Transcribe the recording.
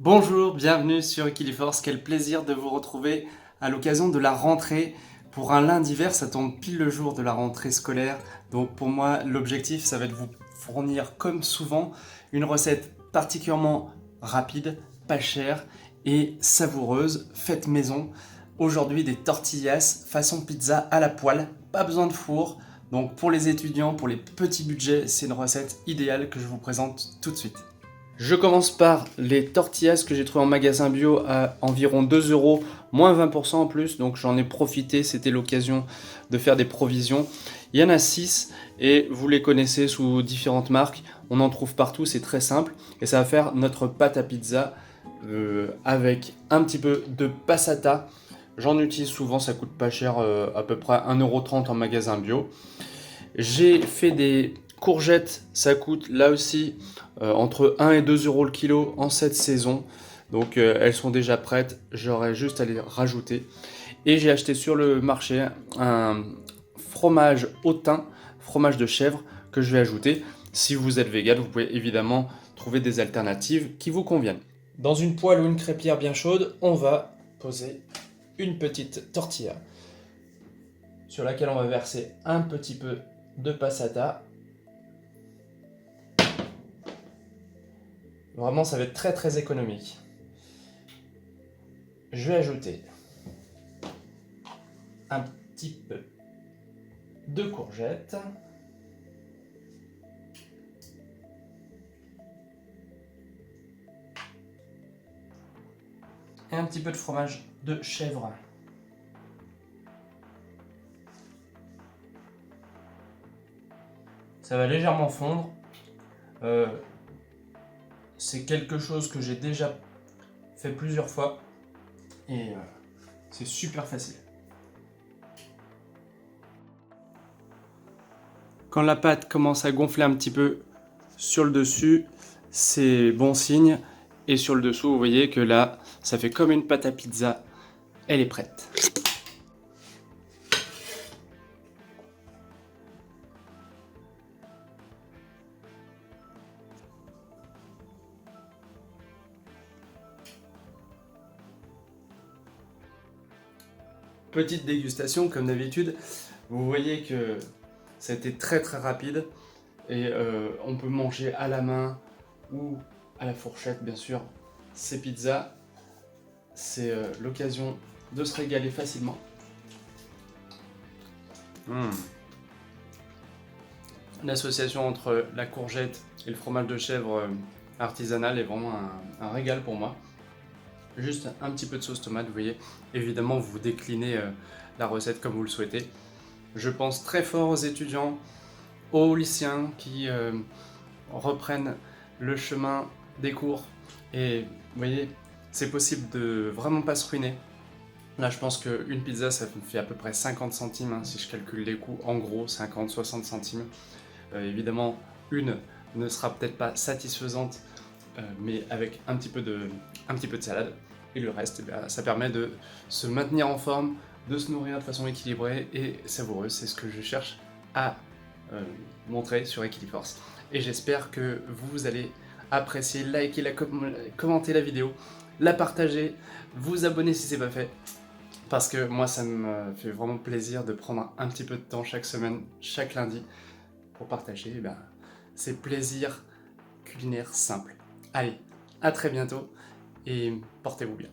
Bonjour, bienvenue sur Equiliforce. Quel plaisir de vous retrouver à l'occasion de la rentrée. Pour un lundi vert, ça tombe pile le jour de la rentrée scolaire. Donc pour moi, l'objectif, ça va être de vous fournir, comme souvent, une recette particulièrement rapide, pas chère et savoureuse, faite maison. Aujourd'hui, des tortillas façon pizza à la poêle, pas besoin de four. Donc pour les étudiants, pour les petits budgets, c'est une recette idéale que je vous présente tout de suite. Je commence par les tortillas que j'ai trouvées en magasin bio à environ 2 euros, moins 20% en plus, donc j'en ai profité, c'était l'occasion de faire des provisions. Il y en a 6 et vous les connaissez sous différentes marques, on en trouve partout, c'est très simple et ça va faire notre pâte à pizza avec un petit peu de passata. J'en utilise souvent, ça coûte pas cher, à peu près 1,30 € en magasin bio. J'ai fait des courgettes, ça coûte là aussi entre 1 et 2 € le kilo en cette saison. Donc elles sont déjà prêtes, j'aurai juste à les rajouter. Et j'ai acheté sur le marché un fromage au thym, fromage de chèvre que je vais ajouter. Si vous êtes vegan, vous pouvez évidemment trouver des alternatives qui vous conviennent. Dans une poêle ou une crêpière bien chaude, on va poser une petite tortilla sur laquelle on va verser un petit peu de passata. Vraiment, ça va être très très économique. Je vais ajouter un petit peu de courgettes. Et un petit peu de fromage de chèvre. Ça va légèrement fondre. C'est quelque chose que j'ai déjà fait plusieurs fois et c'est super facile. Quand la pâte commence à gonfler un petit peu sur le dessus, c'est bon signe. Et sur le dessous, vous voyez que là, ça fait comme une pâte à pizza. Elle est prête. Petite dégustation comme d'habitude. Vous voyez que ça a été très très rapide et on peut manger à la main ou à la fourchette bien sûr. Ces pizzas, c'est l'occasion de se régaler facilement. L'association entre la courgette et le fromage de chèvre artisanal est vraiment un régal pour moi. Juste un petit peu de sauce tomate, vous voyez. Évidemment, vous déclinez la recette comme vous le souhaitez. Je pense très fort aux étudiants, aux lycéens qui reprennent le chemin des cours. Et vous voyez, c'est possible de vraiment pas se ruiner. Là, je pense qu'une pizza, ça me fait à peu près 50 centimes, si je calcule les coûts, en gros, 50-60 centimes. Évidemment, une ne sera peut-être pas satisfaisante, mais avec un petit peu de salade. Et le reste, ça permet de se maintenir en forme, de se nourrir de façon équilibrée et savoureuse. C'est ce que je cherche à montrer sur Equiliforce. Et j'espère que vous allez apprécier, liker, commenter la vidéo, la partager, vous abonner si ce n'est pas fait. Parce que moi, ça me fait vraiment plaisir de prendre un petit peu de temps chaque semaine, chaque lundi, pour partager ces plaisirs culinaires simples. Allez, à très bientôt et portez-vous bien.